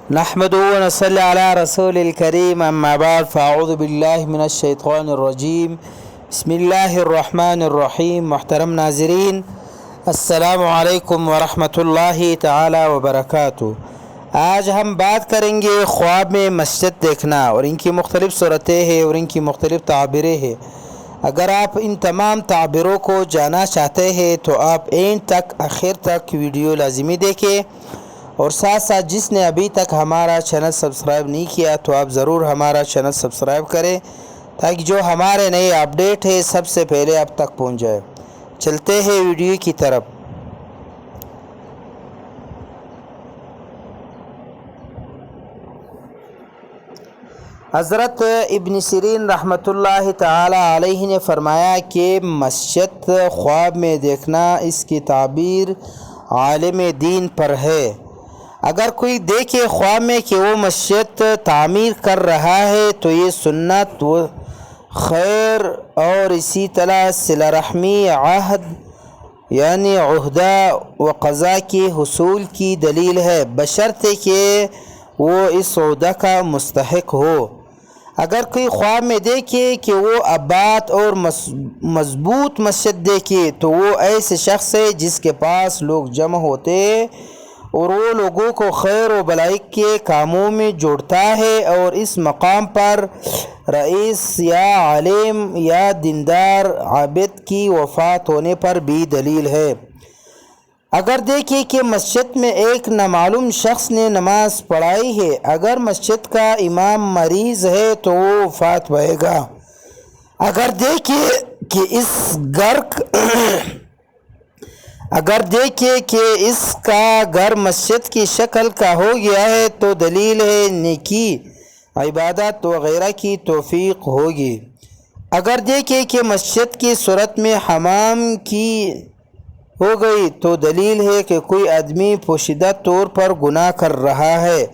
نحمد و نصلی علی رسول الکریم اما بعد فاعوذ باللہ من الشیطان الرجیم بسم اللہ الرحمن الرحیم۔ محترم ناظرین، السلام علیکم ورحمۃ اللہ تعالی وبرکاتہ۔ آج ہم بات کریں گے خواب میں مسجد دیکھنا اور ان کی مختلف صورتیں ہیں اور ان کی مختلف تعبیریں ہیں۔ اگر آپ ان تمام تعبیروں کو جاننا چاہتے ہیں تو آپ اینڈ تک آخر تک ویڈیو لازمی دیکھیں، اور ساتھ ساتھ جس نے ابھی تک ہمارا چینل سبسکرائب نہیں کیا تو آپ ضرور ہمارا چینل سبسکرائب کریں تاکہ جو ہمارے نئے اپڈیٹ ہے سب سے پہلے آپ تک پہنچ جائے۔ چلتے ہیں ویڈیو کی طرف۔ حضرت ابن سیرین رحمۃ اللہ تعالی علیہ نے فرمایا کہ مسجد خواب میں دیکھنا اس کی تعبیر عالم دین پر ہے۔ اگر کوئی دیکھے خواب میں کہ وہ مسجد تعمیر کر رہا ہے تو یہ سنت و خیر اور اسی طرح صلہ رحمی، عہد یعنی عہدہ و قضا کی حصول کی دلیل ہے، بشرطے کہ وہ اس عہدہ کا مستحق ہو۔ اگر کوئی خواب میں دیکھے کہ وہ آباد اور مضبوط مسجد دیکھے تو وہ ایسے شخص ہے جس کے پاس لوگ جمع ہوتے اور وہ لوگوں کو خیر و بھلائی کے کاموں میں جوڑتا ہے، اور اس مقام پر رئیس یا عالم یا دیندار عابد کی وفات ہونے پر بھی دلیل ہے۔ اگر دیکھیں کہ مسجد میں ایک نامعلوم شخص نے نماز پڑھائی ہے، اگر مسجد کا امام مریض ہے تو وہ وفات پائے گا۔ اگر دیکھیں کہ اس کا گھر مسجد کی شکل کا ہو گیا ہے تو دلیل ہے نیکی، عبادت وغیرہ کی توفیق ہوگی۔ اگر دیکھیں کہ مسجد کی صورت میں حمام کی ہو گئی تو دلیل ہے کہ کوئی آدمی پوشیدہ طور پر گناہ کر رہا ہے۔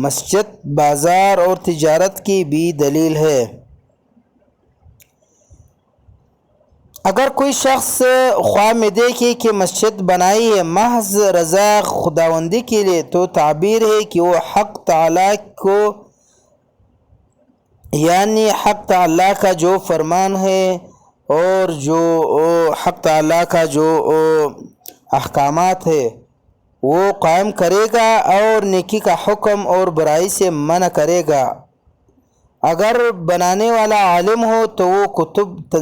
مسجد بازار اور تجارت کی بھی دلیل ہے۔ اگر کوئی شخص خواب میں دیکھے کہ مسجد بنائی ہے محض رضا خداوندی کے لیے تو تعبیر ہے کہ وہ حق تعالیٰ کو یعنی حق تعالیٰ کا جو فرمان ہے اور جو حق تعالیٰ کا جو احکامات ہے وہ قائم کرے گا اور نیکی کا حکم اور برائی سے منع کرے گا۔ اگر بنانے والا عالم ہو تو وہ کتب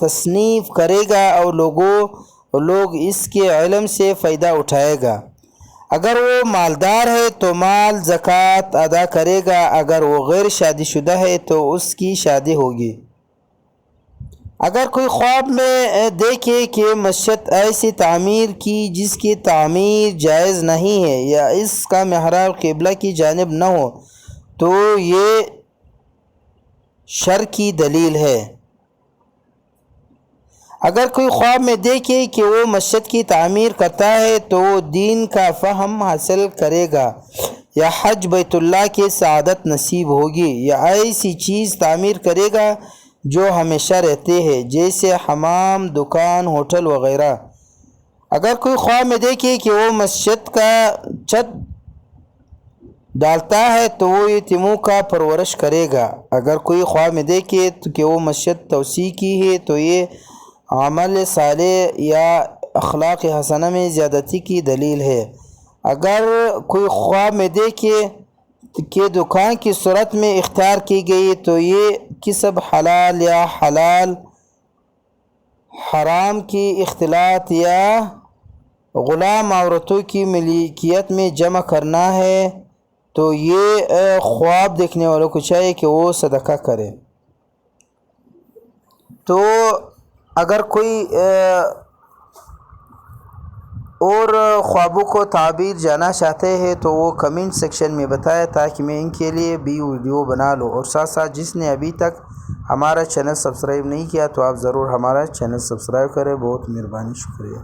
تصنیف کرے گا اور لوگ اس کے علم سے فائدہ اٹھائے گا۔ اگر وہ مالدار ہے تو مال زکوٰۃ ادا کرے گا۔ اگر وہ غیر شادی شدہ ہے تو اس کی شادی ہوگی۔ اگر کوئی خواب میں دیکھے کہ مسجد ایسی تعمیر کی جس کی تعمیر جائز نہیں ہے یا اس کا محراب قبلہ کی جانب نہ ہو تو یہ شر کی دلیل ہے۔ اگر کوئی خواب میں دیکھے کہ وہ مسجد کی تعمیر کرتا ہے تو وہ دین کا فہم حاصل کرے گا یا حج بیت اللہ کی سعادت نصیب ہوگی، یا ایسی چیز تعمیر کرے گا جو ہمیشہ رہتے ہیں جیسے حمام، دکان، ہوٹل وغیرہ۔ اگر کوئی خواب میں دیکھے کہ وہ مسجد کا چھت ڈالتا ہے تو وہ یتیموں کا پرورش کرے گا۔ اگر کوئی خواب میں دیکھے کہ وہ مسجد توسیع کی ہے تو یہ عمل صالح یا اخلاق حسنہ میں زیادتی کی دلیل ہے۔ اگر کوئی خواب میں دیکھے کہ دکان کی صورت میں اختیار کی گئی تو یہ کسب حلال یا حلال حرام کی اختلاط یا غلام عورتوں کی ملکیت میں جمع کرنا ہے، تو یہ خواب دیکھنے والوں کو چاہیے کہ وہ صدقہ کرے۔ تو اگر کوئی اور خوابوں کو تعبیر جاننا چاہتے ہیں تو وہ کمنٹ سیکشن میں بتائے تاکہ میں ان کے لیے بھی ویڈیو بنا لوں، اور ساتھ ساتھ جس نے ابھی تک ہمارا چینل سبسکرائب نہیں کیا تو آپ ضرور ہمارا چینل سبسکرائب کریں۔ بہت مہربانی، شکریہ۔